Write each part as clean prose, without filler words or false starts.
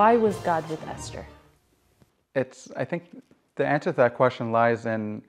Why was God with Esther? I think the answer to that question lies in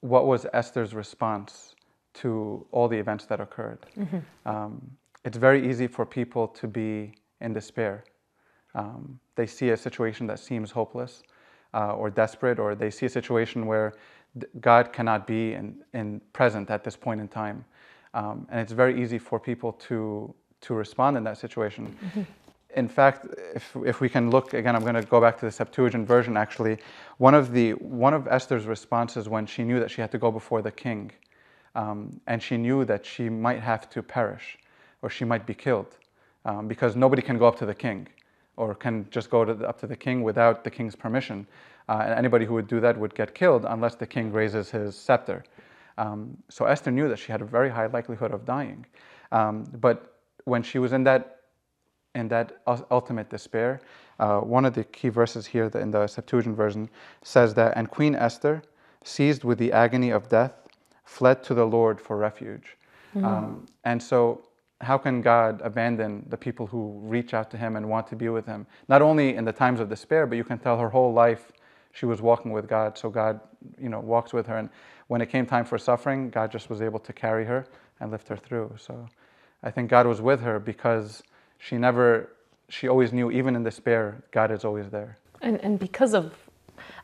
what was Esther's response to all the events that occurred. It's very easy for people to be in despair. They see a situation that seems hopeless or desperate, or they see a situation where God cannot be in present at this point in time. And it's very easy for people to respond in that situation. In fact, if we can look again, I'm going to go back to the Septuagint version. Actually, one of Esther's responses when she knew that she had to go before the king, and she knew that she might have to perish, or she might be killed, because nobody can go up to the king, or can just go up to the king without the king's permission. And anybody who would do that would get killed unless the king raises his scepter. So Esther knew that she had a very high likelihood of dying, but when she was in that ultimate despair, one of the key verses here in the Septuagint version says that, "And Queen Esther, seized with the agony of death, fled to the Lord for refuge." And so how can God abandon the people who reach out to him and want to be with him? Not only in the times of despair, but you can tell her whole life she was walking with God, so God walks with her. And when it came time for suffering, God just was able to carry her and lift her through. So I think God was with her because she always knew, even in despair, God is always there. And because of,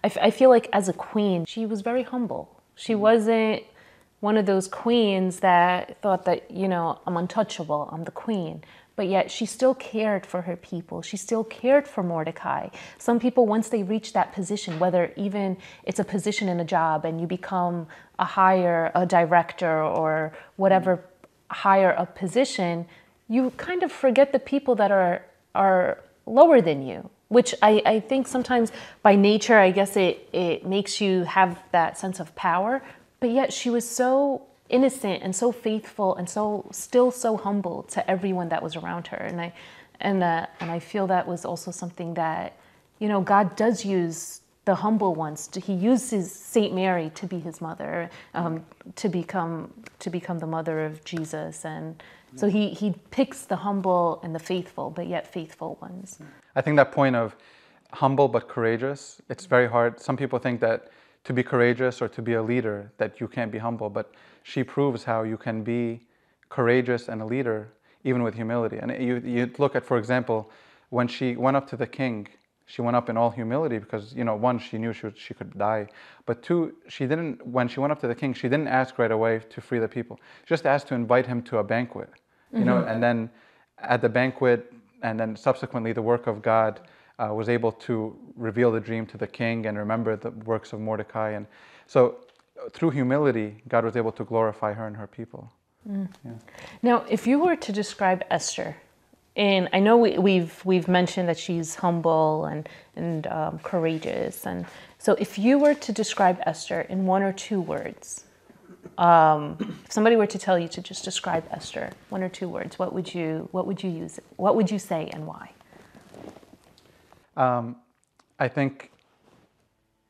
I feel like as a queen, she was very humble. She wasn't one of those queens that thought that, I'm untouchable, I'm the queen. But yet she still cared for her people. She still cared for Mordecai. Some people, once they reach that position, whether even it's a position in a job and you become a director or whatever higher up position, you kind of forget the people that are lower than you, which I think sometimes by nature, I guess it makes you have that sense of power. But yet she was so innocent and so faithful and still so humble to everyone that was around her. And I feel that was also something that, God does use the humble ones. He uses Saint Mary to be his mother, to become the mother of Jesus. And so he picks the humble and the faithful, but yet faithful ones. I think that point of humble but courageous, it's very hard. Some people think that to be courageous or to be a leader, that you can't be humble, but she proves how you can be courageous and a leader even with humility. And you look at, for example, when she went up to the king, she went up in all humility because, one, she knew she could die, but two, when she went up to the king, she didn't ask right away to free the people. She just asked to invite him to a banquet, and then at the banquet, and then subsequently the work of God was able to reveal the dream to the king and remember the works of Mordecai. And so through humility, God was able to glorify her and her people. Yeah. Now, if you were to describe Esther, and I know we've mentioned that she's humble and courageous, and so if you were to describe Esther in one or two words, if somebody were to tell you to just describe Esther, one or two words, what would you use? What would you say and why? I think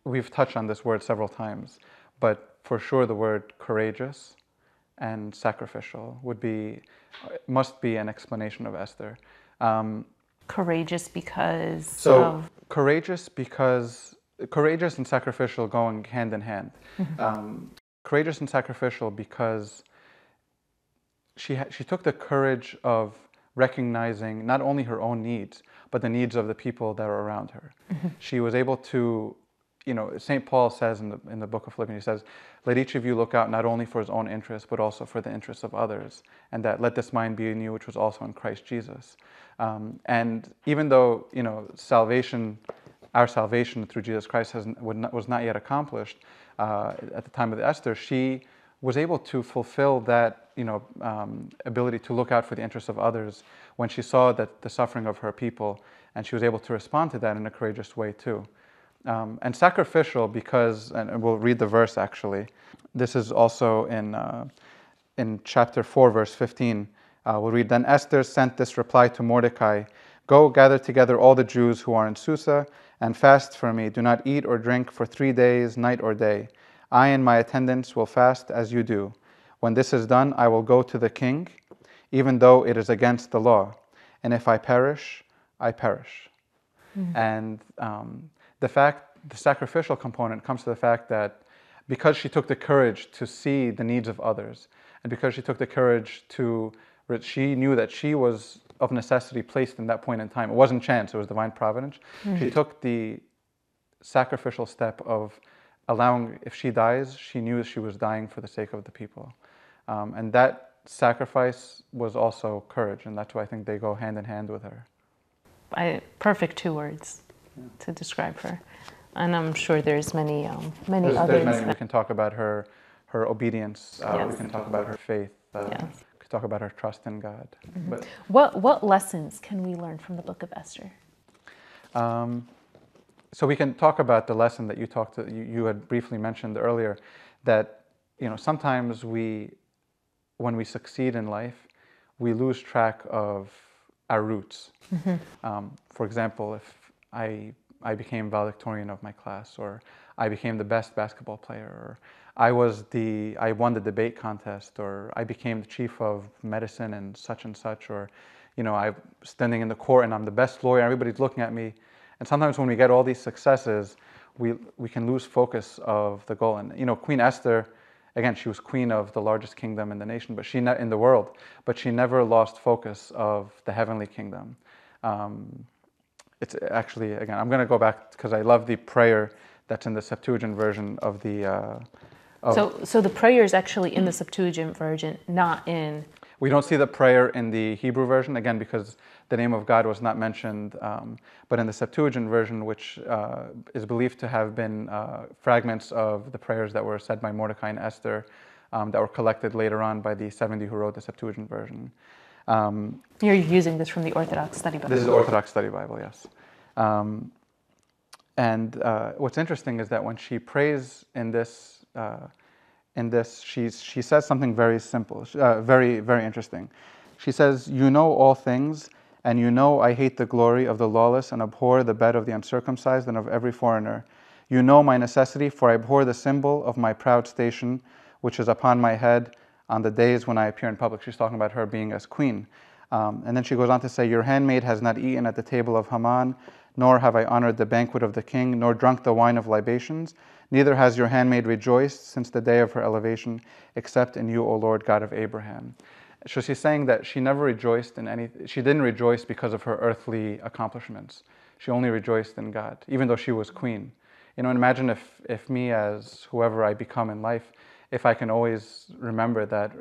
we've touched on this word several times, but for sure the word courageous and sacrificial must be an explanation of Esther. Courageous because courageous and sacrificial going hand in hand. Courageous and sacrificial because she took the courage of recognizing not only her own needs, but the needs of the people that are around her. She was able to, St. Paul says in the book of Philippians, he says, "Let each of you look out not only for his own interests, but also for the interests of others. And that let this mind be in you, which was also in Christ Jesus." And even though, our salvation through Jesus Christ was not yet accomplished at the time of Esther, she was able to fulfill that, ability to look out for the interests of others when she saw that the suffering of her people, and she was able to respond to that in a courageous way too. And sacrificial because, and we'll read the verse actually. This is also in chapter 4, verse 15. We'll read, "Then Esther sent this reply to Mordecai, 'Go gather together all the Jews who are in Susa and fast for me. Do not eat or drink for 3 days, night or day. I and my attendants will fast as you do. When this is done, I will go to the king, even though it is against the law. And if I perish, I perish.'" And the sacrificial component comes to the fact that because she took the courage to see the needs of others, and because she took the courage she knew that she was of necessity placed in that point in time. It wasn't chance, it was divine providence. She took the sacrificial step of allowing, if she dies, she knew she was dying for the sake of the people. And that sacrifice was also courage, and that's why I think they go hand in hand with her. Perfect 2 words to describe her. And I'm sure there's many others. There's many. We can talk about her obedience. We can talk about her faith. We can talk about her trust in God. But what lessons can we learn from the book of Esther? So we can talk about the lesson that you had briefly mentioned earlier, that sometimes when we succeed in life, we lose track of our roots. For example, if I became valedictorian of my class, or I became the best basketball player, or I won the debate contest, or I became the chief of medicine and such, or I'm standing in the court and I'm the best lawyer, everybody's looking at me. And sometimes when we get all these successes, we can lose focus of the goal. And Queen Esther, again, she was queen of the largest kingdom in the nation, but in the world, but she never lost focus of the heavenly kingdom. It's actually, again, I'm going to go back because I love the prayer that's in the Septuagint version of the. So the prayer is actually in the Septuagint version, not in. We don't see the prayer in the Hebrew version, again, because the name of God was not mentioned. But in the Septuagint version, which is believed to have been fragments of the prayers that were said by Mordecai and Esther, that were collected later on by the 70 who wrote the Septuagint version. You're using this from the Orthodox Study Bible. This is the Orthodox Study Bible, yes. And what's interesting is that when she prays in this, she says something very simple, very, very interesting. She says, "You know all things, and you know I hate the glory of the lawless and abhor the bed of the uncircumcised and of every foreigner. You know my necessity, for I abhor the symbol of my proud station, which is upon my head on the days when I appear in public." She's talking about her being as queen. And then she goes on to say, "Your handmaid has not eaten at the table of Haman, nor have I honored the banquet of the king, nor drunk the wine of libations. Neither has your handmaid rejoiced since the day of her elevation, except in you, O Lord God of Abraham." So she's saying that she never rejoiced in anything. She didn't rejoice because of her earthly accomplishments. She only rejoiced in God, even though she was queen. Imagine if me, as whoever I become in life, if I can always remember that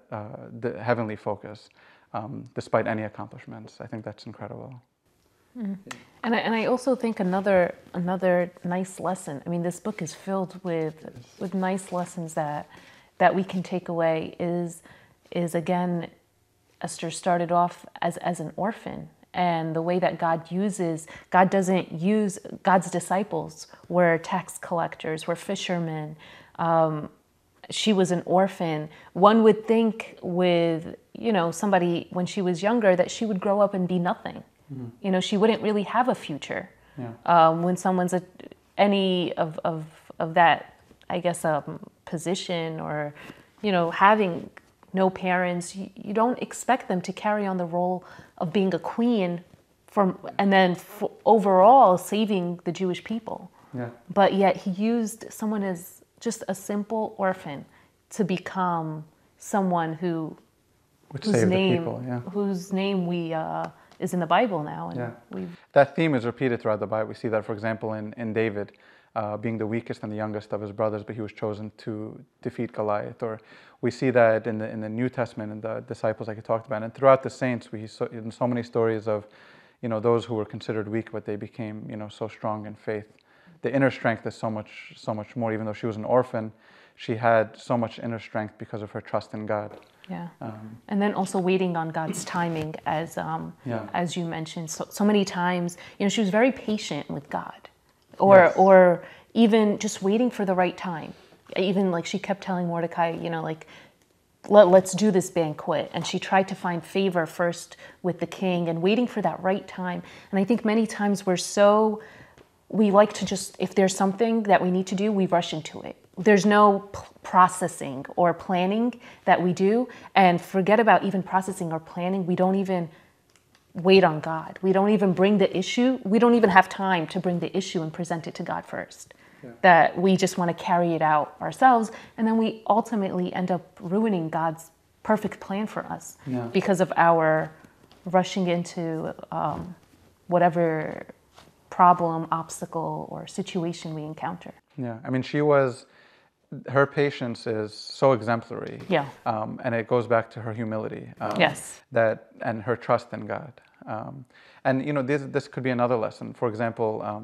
the heavenly focus, despite any accomplishments. I think that's incredible. And I also think another nice lesson. I mean, this book is filled with nice lessons that we can take away. Is again, Esther started off as an orphan, and the way that God doesn't use God's disciples were tax collectors, were fishermen. She was an orphan. One would think with somebody when she was younger that she would grow up and be nothing. She wouldn't really have a future. When someone's any of that, I guess, position, or having no parents, you don't expect them to carry on the role of being a queen and then overall saving the Jewish people. But yet he used someone as just a simple orphan to become someone whose name we is in the Bible now. And that theme is repeated throughout the Bible. We see that, for example, in David, being the weakest and the youngest of his brothers, but he was chosen to defeat Goliath. Or we see that in the New Testament, in the disciples, like you talked about, and throughout the saints, we saw in so many stories of, those who were considered weak, but they became, so strong in faith. The inner strength is so much more. Even though she was an orphan, she had so much inner strength because of her trust in God. And then also waiting on God's timing, as you mentioned, so many times. She was very patient with God, or even just waiting for the right time. Even like she kept telling Mordecai, let's do this banquet, and she tried to find favor first with the king and waiting for that right time. And I think many times we like to just, if there's something that we need to do, we rush into it. There's no processing or planning that we do, and forget about even processing or planning. We don't even wait on God. We don't even bring the issue. We don't even have time to bring the issue and present it to God first. Yeah. That we just want to carry it out ourselves. And then we ultimately end up ruining God's perfect plan for us because of our rushing into whatever problem, obstacle, or situation we encounter. Yeah, I mean, her patience is so exemplary. Yeah. And it goes back to her humility. Yes. And her trust in God. And, you know, this could be another lesson. For example,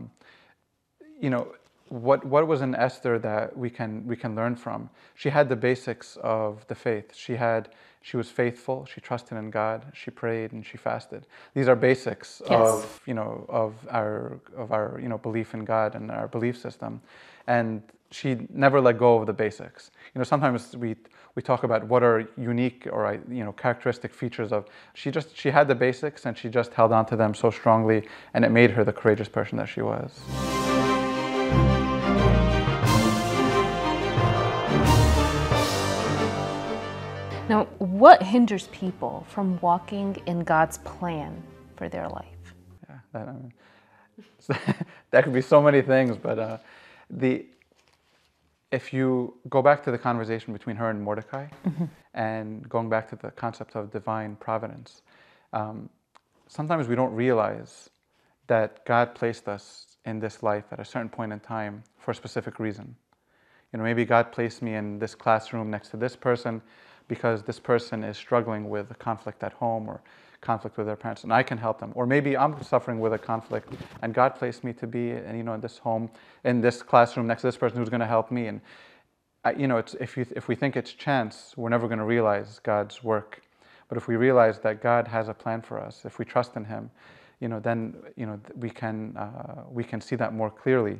you know, what was in Esther that we can learn from? She had the basics of the faith. She was faithful. She trusted in God. She prayed and she fasted. These are basics of our belief in God and our belief system. And she never let go of the basics. You know, sometimes we talk about what are unique or characteristic features of. She had the basics and she just held on to them so strongly, and it made her the courageous person that she was. Now, what hinders people from walking in God's plan for their life? Yeah, that could be so many things, but if you go back to the conversation between her and Mordecai, and going back to the concept of divine providence, sometimes we don't realize that God placed us in this life at a certain point in time for a specific reason. You know, maybe God placed me in this classroom next to this person because this person is struggling with a conflict at home or conflict with their parents, and I can help them. Or maybe I'm suffering with a conflict, and God placed me to be, in this home, in this classroom next to this person who's going to help me. And it's if we think it's chance, we're never going to realize God's work. But if we realize that God has a plan for us, if we trust in Him, then we can see that more clearly.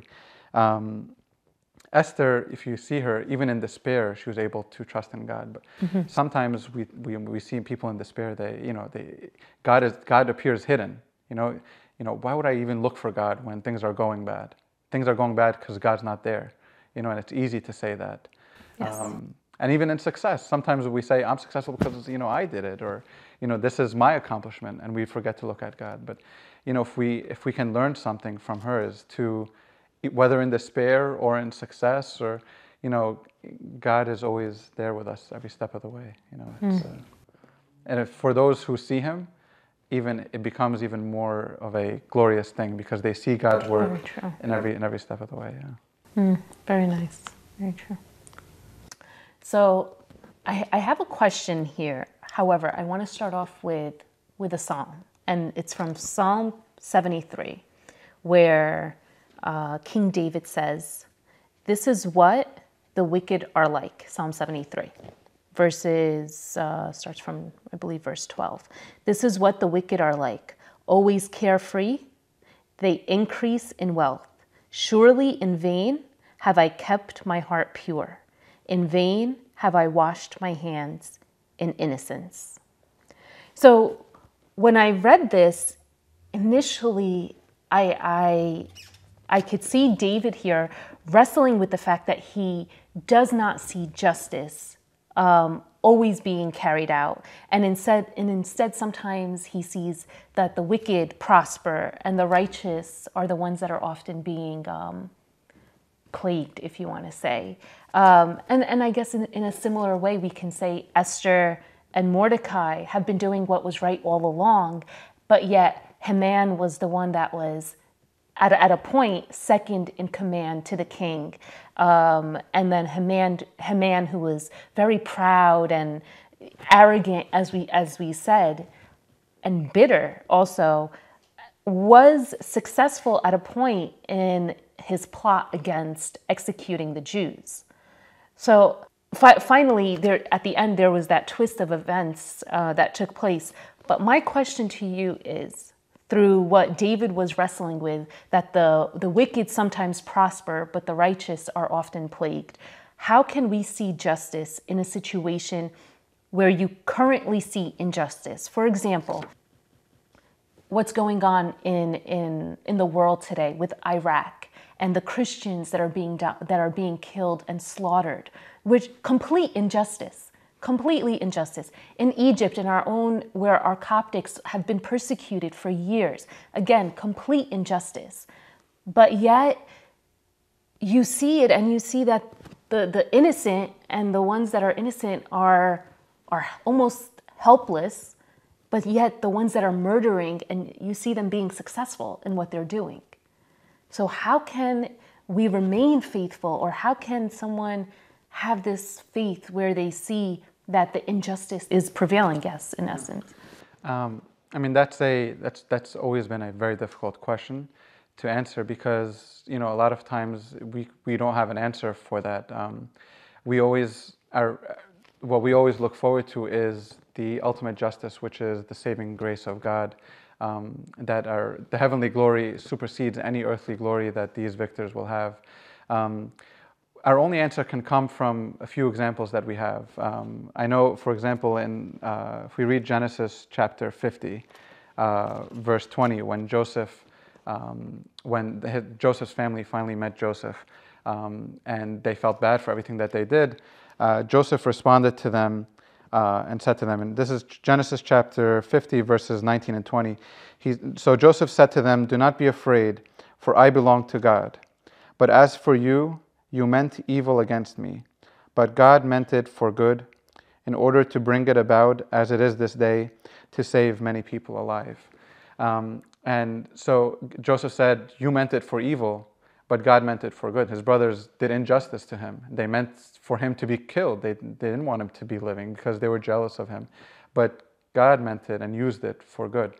Esther, if you see her, even in despair, she was able to trust in God. But sometimes we see people in despair. God appears hidden. Why would I even look for God when things are going bad? Things are going bad because God's not there. And it's easy to say that. Yes. And even in success, sometimes we say I'm successful because I did it, or this is my accomplishment, and we forget to look at God. But if we can learn something from her, is to, whether in despair or in success, or God is always there with us every step of the way. And for those who see Him, it becomes even more of a glorious thing because they see God's work in every step of the way. Yeah. Very nice. Very true. So I have a question here. However, I want to start off with a psalm, and it's from Psalm 73, where King David says, "This is what the wicked are like." Psalm 73, starts from, I believe, verse 12. "This is what the wicked are like, always carefree. They increase in wealth. Surely in vain have I kept my heart pure. In vain have I washed my hands in innocence." So when I read this, initially I could see David here wrestling with the fact that he does not see justice always being carried out. And instead sometimes he sees that the wicked prosper and the righteous are the ones that are often being plagued, if you want to say. And I guess in a similar way, we can say Esther and Mordecai have been doing what was right all along, but yet Haman was the one that was at a point second in command to the king. And then Haman, who was very proud and arrogant, as we said, and bitter also, was successful at a point in his plot against executing the Jews. So finally, at the end, there was that twist of events that took place. But my question to you is, through what David was wrestling with, that the wicked sometimes prosper, but the righteous are often plagued. How can we see justice in a situation where you currently see injustice? For example, what's going on in the world today with Iraq and the Christians that are being killed and slaughtered, which complete injustice. Completely injustice. In Egypt, in our own, where our Coptics have been persecuted for years. Again, complete injustice. But yet, you see it, and you see that the innocent and the ones that are innocent are almost helpless, but yet the ones that are murdering, and you see them being successful in what they're doing. So how can we remain faithful, or how can someone have this faith where they see that the injustice is prevailing, yes, in essence? I mean, that's always been a very difficult question to answer, because a lot of times we don't have an answer for that. What we always look forward to is the ultimate justice, which is the saving grace of God. That the heavenly glory supersedes any earthly glory that these victors will have. Our only answer can come from a few examples that we have. I know, for example, if we read Genesis chapter 50, verse 20, when Joseph's family finally met Joseph, and they felt bad for everything that they did, Joseph responded to them and said to them, and this is Genesis chapter 50, verses 19 and 20. So Joseph said to them, "Do not be afraid, for I belong to God. But as for you, you meant evil against me, but God meant it for good, in order to bring it about as it is this day, to save many people alive." And so Joseph said, "You meant it for evil, but God meant it for good." His brothers did injustice to him. They meant for him to be killed. They didn't want him to be living because they were jealous of him. But God meant it and used it for good.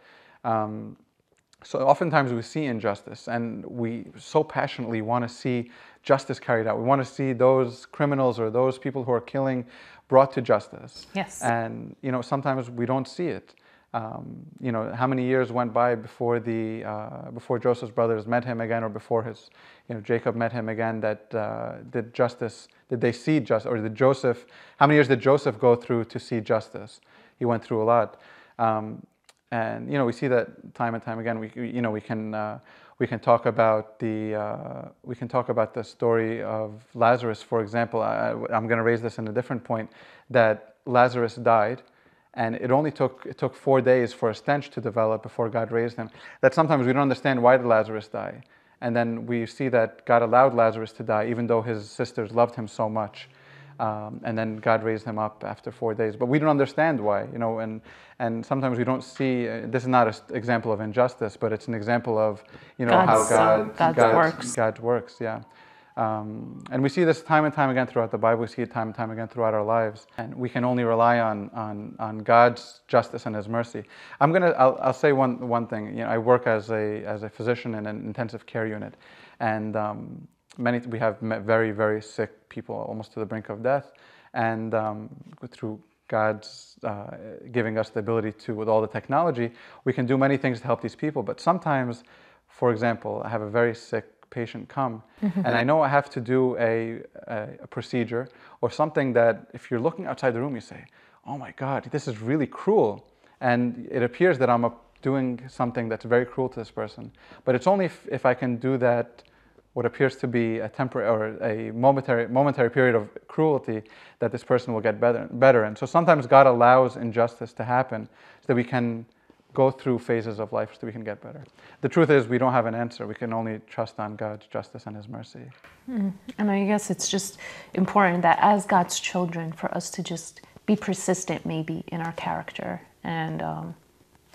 So oftentimes we see injustice, and we so passionately want to see justice carried out. We want to see those criminals or those people who are killing brought to justice. Yes. And sometimes we don't see it. How many years went by before before Joseph's brothers met him again, or before Jacob met him again? That did they see justice, or how many years did Joseph go through to see justice? He went through a lot. And we see that time and time again. We can talk about the story of Lazarus, for example. I'm going to raise this in a different point, that Lazarus died, and it took 4 days for a stench to develop before God raised him. That sometimes we don't understand, why did Lazarus die, and then we see that God allowed Lazarus to die, even though his sisters loved him so much. And then God raised him up after 4 days. But we don't understand why, and sometimes we don't see, this is not an example of injustice, but it's an example of, how God works, yeah. And we see this time and time again throughout the Bible. We see it time and time again throughout our lives. And we can only rely on God's justice and His mercy. I'll say one thing. I work as a physician in an intensive care unit, and we have very, very sick people, almost to the brink of death, and through God's giving us the ability to, with all the technology, we can do many things to help these people. But sometimes, for example, I have a very sick patient come, and I know I have to do a procedure or something that, if you're looking outside the room, you say, "Oh my God, this is really cruel," and it appears that I'm doing something that's very cruel to this person. But it's only if I can do that, what appears to be a temporary or a momentary period of cruelty, that this person will get better. And so sometimes God allows injustice to happen so that we can go through phases of life so that we can get better. The truth is, we don't have an answer. We can only trust on God's justice and His mercy. And I guess it's just important that as God's children, for us to just be persistent maybe in our character and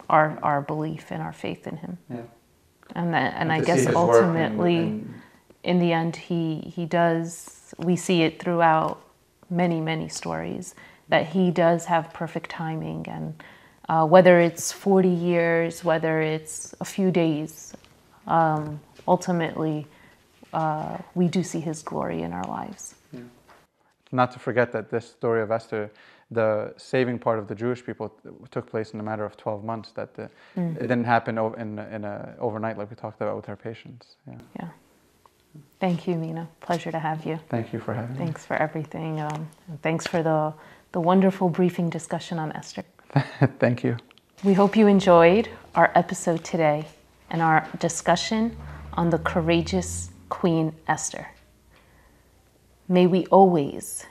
our belief and our faith in Him. Yeah. And I guess ultimately, in the end, he does, we see it throughout many stories, that He does have perfect timing, and whether it's 40 years, whether it's a few days, ultimately we do see His glory in our lives. Yeah. Not to forget that this story of Esther, the saving part of the Jewish people, took place in a matter of 12 months. That it didn't happen overnight, like we talked about with our patients. Yeah. Thank you, Mina. Pleasure to have you. Thank you for having me. Thanks for everything. And thanks for the wonderful briefing discussion on Esther. Thank you. We hope you enjoyed our episode today and our discussion on the courageous Queen Esther. May we always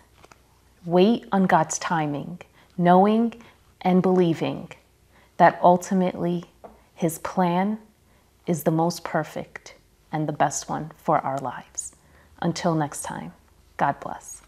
Wait on God's timing, knowing and believing that ultimately His plan is the most perfect and the best one for our lives. Until next time, God bless.